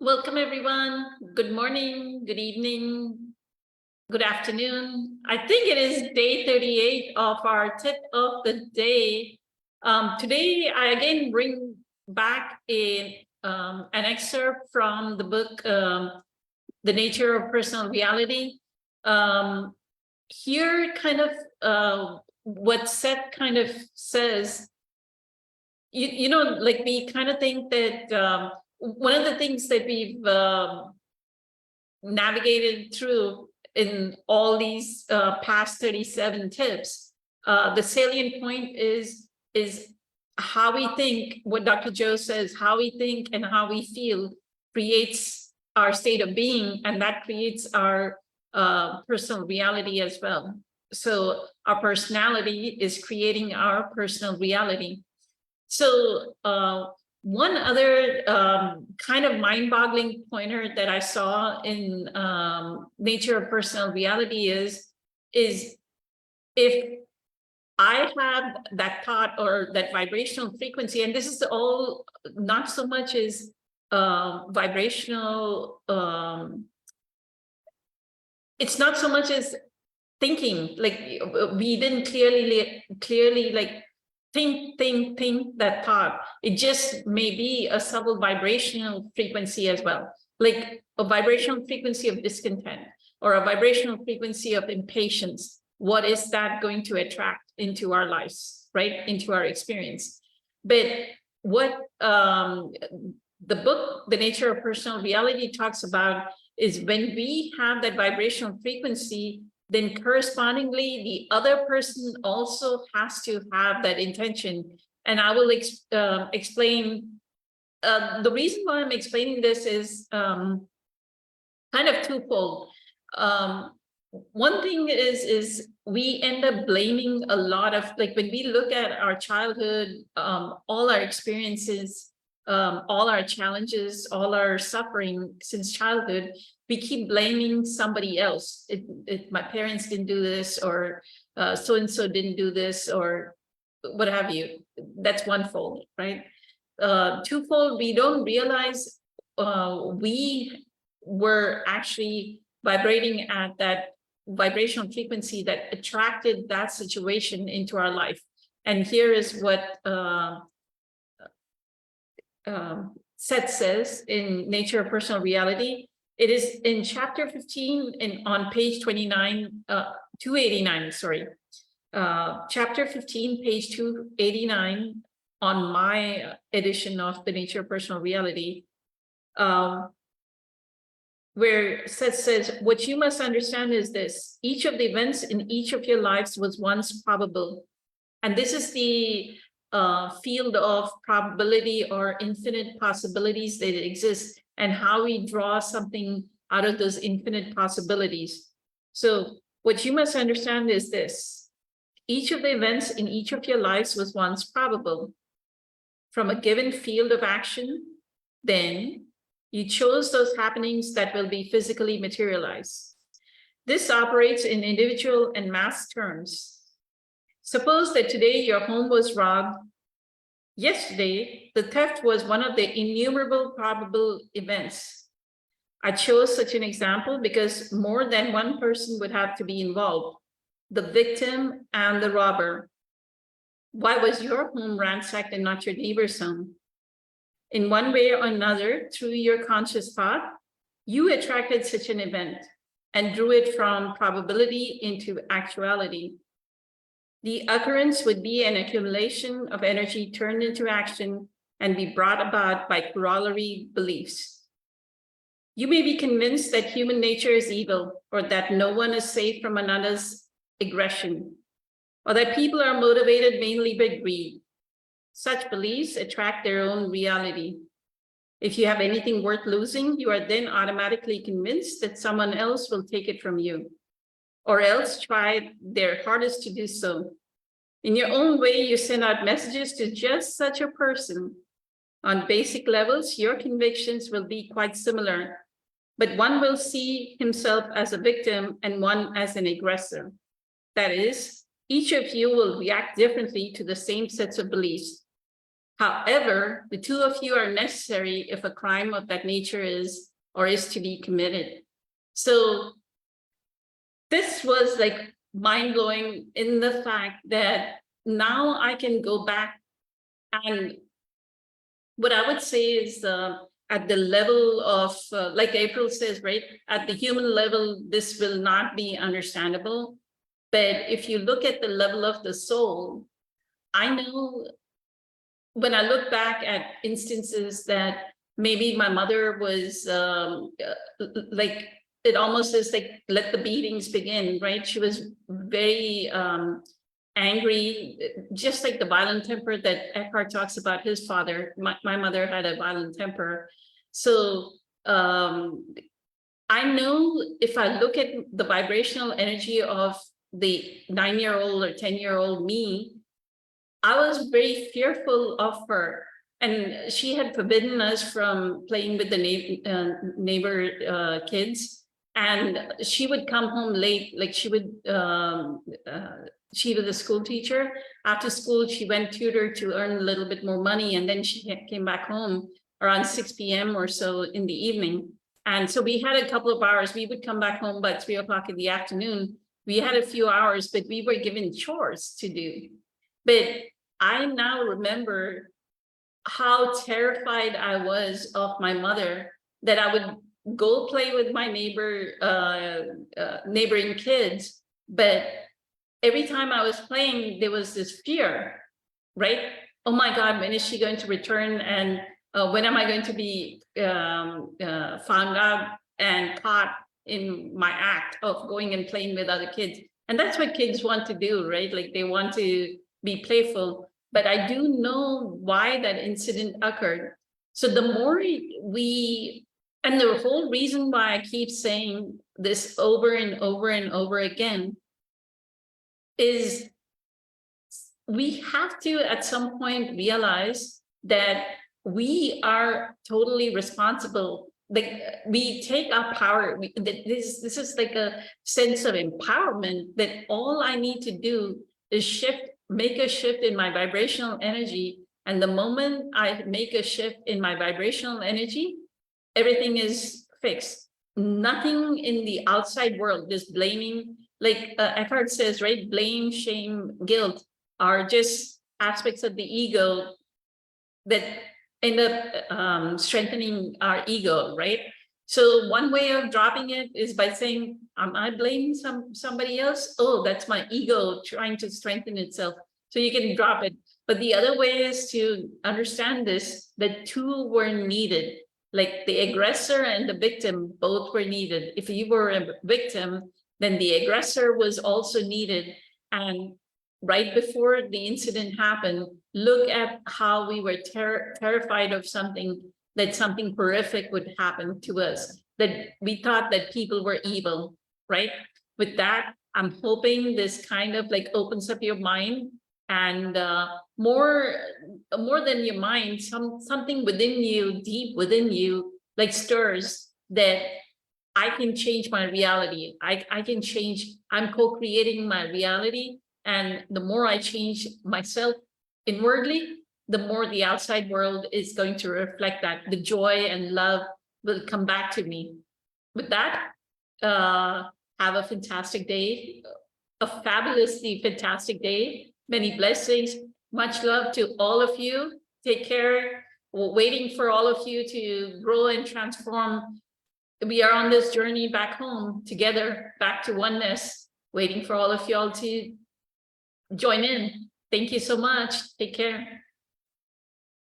Welcome, everyone. Good morning, good evening, good afternoon. I think it is day 38 of our tip of the day. Today, I again bring back an excerpt from the book, The Nature of Personal Reality. Here, kind of what Seth kind of says, like we kind of think that one of the things that we've navigated through in all these past 37 tips, the salient point is how we think. What Dr. Joe says, how we think and how we feel creates our state of being, and that creates our personal reality as well. So our personality is creating our personal reality. So one other kind of mind-boggling pointer that I saw in Nature of Personal Reality is if I have that thought or that vibrational frequency, and this is all not so much as vibrational, it's not so much as thinking, like we didn't clearly like think that thought. It just may be a subtle vibrational frequency as well, like a vibrational frequency of discontent or a vibrational frequency of impatience. What is that going to attract into our lives, right? Into our experience. But what the book, The Nature of Personal Reality, talks about is when we have that vibrational frequency, then correspondingly, the other person also has to have that intention. And I will explain. The reason why I'm explaining this is kind of twofold. One thing is we end up blaming a lot of, like when we look at our childhood, all our experiences, all our challenges, all our suffering since childhood, we keep blaming somebody else. My parents didn't do this, or so-and-so didn't do this, or what have you. That's one fold, right? Twofold, we don't realize we were actually vibrating at that vibrational frequency that attracted that situation into our life. And here is what Seth says in Nature of Personal Reality. It is in chapter 15 and on page 289, sorry. Chapter 15, page 289 on my edition of The Nature of Personal Reality, where Seth says, what you must understand is this: each of the events in each of your lives was once probable. And this is the field of probability or infinite possibilities that exist, and how we draw something out of those infinite possibilities. So what you must understand is this: each of the events in each of your lives was once probable. From a given field of action, then you chose those happenings that will be physically materialized. This operates in individual and mass terms. Suppose that today your home was robbed. Yesterday, the theft was one of the innumerable probable events. I chose such an example because more than one person would have to be involved: the victim and the robber. Why was your home ransacked and not your neighbor's home? In one way or another, through your conscious thought, you attracted such an event and drew it from probability into actuality. The occurrence would be an accumulation of energy turned into action and be brought about by corollary beliefs. You may be convinced that human nature is evil, or that no one is safe from another's aggression, or that people are motivated mainly by greed. Such beliefs attract their own reality. If you have anything worth losing, you are then automatically convinced that someone else will take it from you, or else try their hardest to do so. In your own way, you send out messages to just such a person. On basic levels, your convictions will be quite similar, but one will see himself as a victim and one as an aggressor. That is, each of you will react differently to the same sets of beliefs. However, the two of you are necessary if a crime of that nature is to be committed. So this was like mind-blowing in the fact that now I can go back, and what I would say is at the level of, like April says, right, at the human level, this will not be understandable. But if you look at the level of the soul, I know when I look back at instances that maybe my mother was like, it almost is like, let the beatings begin, right? She was very angry, just like the violent temper that Eckhart talks about his father. My mother had a violent temper. So I know if I look at the vibrational energy of the 9-year-old or 10-year-old me, I was very fearful of her. And she had forbidden us from playing with the neighbor kids. And she would come home late, like she would, she was a school teacher. After school, she went tutor to earn a little bit more money. And then she came back home around 6 p.m. or so in the evening. And so we had a couple of hours. We would come back home by 3 o'clock in the afternoon. We had a few hours, but we were given chores to do. But I now remember how terrified I was of my mother, that I would go play with my neighboring kids, but every time I was playing, there was this fear, right? Oh my God, when is she going to return? And when am I going to be found out and caught in my act of going and playing with other kids? And that's what kids want to do, right? Like they want to be playful. But I do know why that incident occurred. So the more and the whole reason why I keep saying this over and over and over again is we have to at some point realize that we are totally responsible. Like we take our power. This is like a sense of empowerment that all I need to do is make a shift in my vibrational energy. And the moment I make a shift in my vibrational energy, everything is fixed. Nothing in the outside world, just blaming, like Eckhart says, right? Blame, shame, guilt are just aspects of the ego that end up strengthening our ego, right? So one way of dropping it is by saying, am I blaming somebody else? Oh, that's my ego trying to strengthen itself. So you can drop it. But the other way is to understand this, that two were needed. Like the aggressor and the victim both were needed. If you were a victim, then the aggressor was also needed. And right before the incident happened, look at how we were terrified of something, that something horrific would happen to us, that we thought that people were evil, right? With that, I'm hoping this kind of like opens up your mind, and more than your mind, something within you, deep within you, like stirs that I can change my reality. I can change, I'm co-creating my reality. And the more I change myself inwardly, the more the outside world is going to reflect that. The joy and love will come back to me. With that, have a fantastic day, a fabulously fantastic day. Many blessings, much love to all of you. Take care. We're waiting for all of you to grow and transform. We are on this journey back home together, back to oneness, waiting for all of y'all to join in. Thank you so much. Take care.